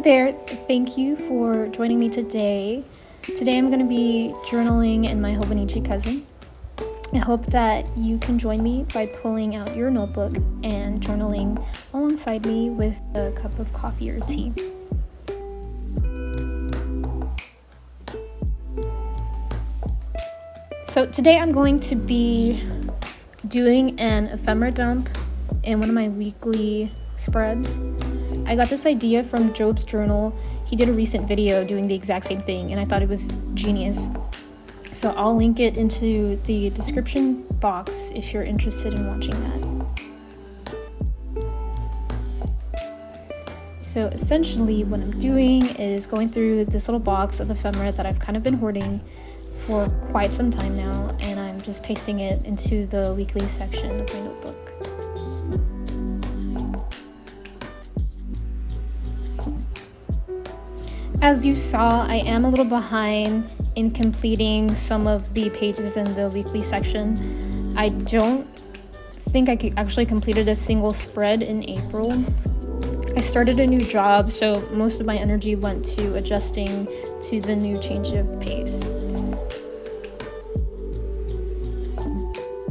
Hi there, thank you for joining me today. Today I'm going to be journaling in my Hobonichi cousin. I hope that you can join me by pulling out your notebook and journaling alongside me with a cup of coffee or tea. So today I'm going to be doing an ephemera dump in one of my weekly spreads. I got this idea from Job's journal. He did a recent video doing the exact same thing, and I thought it was genius. So I'll link it into the description box if you're interested in watching that. So essentially what I'm doing is going through this little box of ephemera that I've kind of been hoarding for quite some time now, and I'm just pasting it into the weekly section of my notebook. As you saw, I am a little behind in completing some of the pages in the weekly section. I don't think I actually completed a single spread in April. I started a new job, so most of my energy went to adjusting to the new change of pace.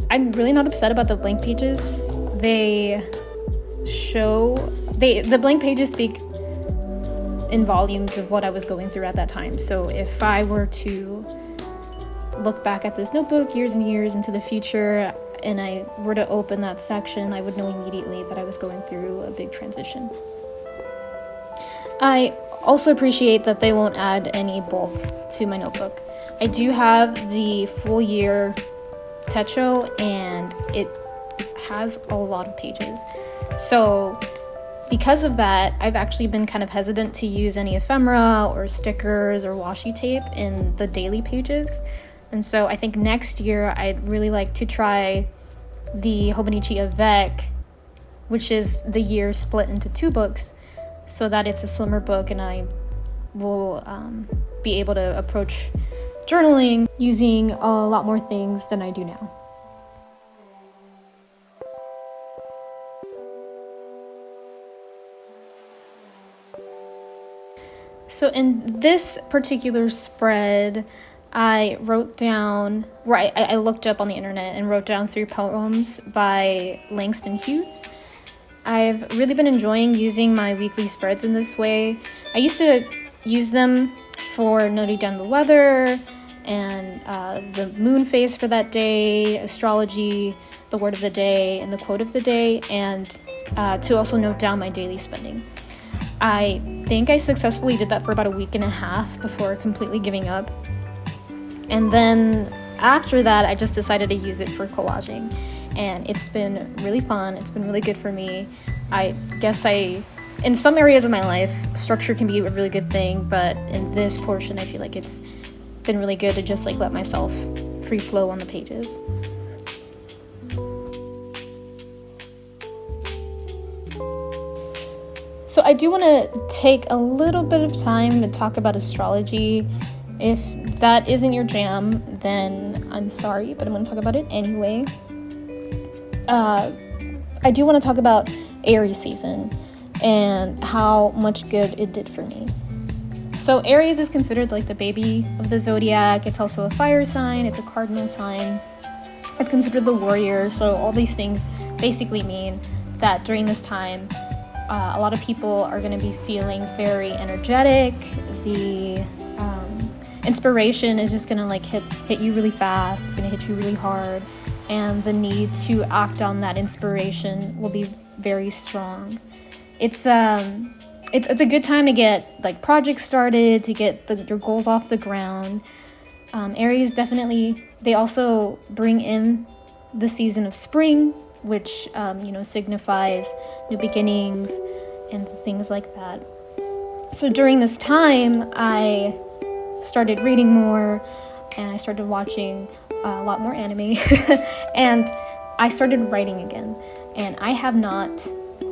I'm really not upset about the blank pages. The blank pages speak in volumes of what I was going through at that time. So if I were to look back at this notebook years and years into the future and I were to open that section, I would know immediately that I was going through a big transition. I also appreciate that they won't add any bulk to my notebook. I do have the full year techo and it has a lot of pages. So because of that, I've actually been kind of hesitant to use any ephemera or stickers or washi tape in the daily pages. And so I think next year I'd really like to try the Hobonichi Avec, which is the year split into 2 books, so that it's a slimmer book and I will be able to approach journaling using a lot more things than I do now. So in this particular spread, I wrote down, I looked up on the internet and wrote down 3 poems by Langston Hughes. I've really been enjoying using my weekly spreads in this way. I used to use them for noting down the weather and the moon phase for that day, astrology, the word of the day, and the quote of the day, and to also note down my daily spending. I think I successfully did that for about a week and a half before completely giving up. And then after that, I just decided to use it for collaging. And it's been really fun. It's been really good for me. I guess in some areas of my life, structure can be a really good thing, but in this portion, I feel like it's been really good to just let myself free flow on the pages. So I do want to take a little bit of time to talk about astrology. If that isn't your jam, then I'm sorry, but I'm going to talk about it anyway. I do want to talk about Aries season and how much good it did for me. So Aries is considered the baby of the zodiac. It's also a fire sign. It's a cardinal sign. It's considered the warrior. So all these things basically mean that during this time, a lot of people are going to be feeling very energetic. The inspiration is just going to hit you really fast. It's going to hit you really hard. And the need to act on that inspiration will be very strong. It's a good time to get projects started, to get your goals off the ground. Aries definitely, they also bring in the season of spring, which signifies new beginnings and things like that. So during this time, I started reading more and I started watching a lot more anime and I started writing again. And I have not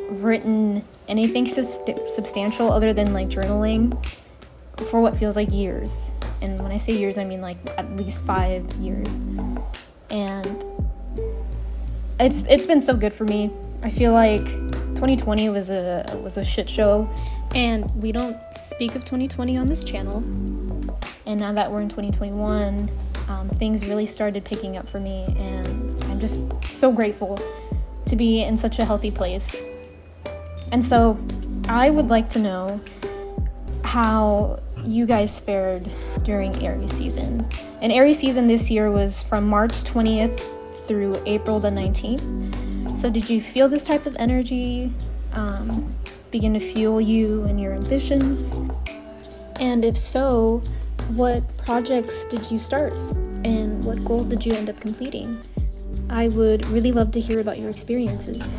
written anything substantial other than journaling for what feels like years. And when I say years, I mean at least 5 years. And it's been so good for me. I feel like 2020 was a shit show, And we don't speak of 2020 on this channel. And now that we're in 2021, things really started picking up for me, and I'm just so grateful to be in such a healthy place. And so I would like to know how you guys fared during Aries season. And Aries season this year was from March 20th through April the 19th. So did you feel this type of energy begin to fuel you and your ambitions? And if so, what projects did you start? And what goals did you end up completing? I would really love to hear about your experiences.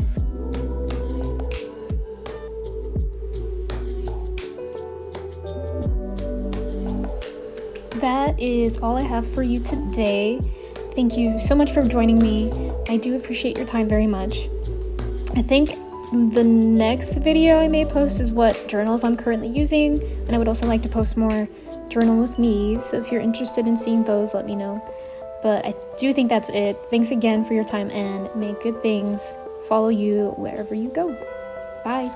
That is all I have for you today. Thank you so much for joining me. I do appreciate your time very much. I think the next video I may post is what journals I'm currently using, and I would also like to post more journal with me, so if you're interested in seeing those, let me know. But I do think that's it. Thanks again for your time, and may good things follow you wherever you go. Bye.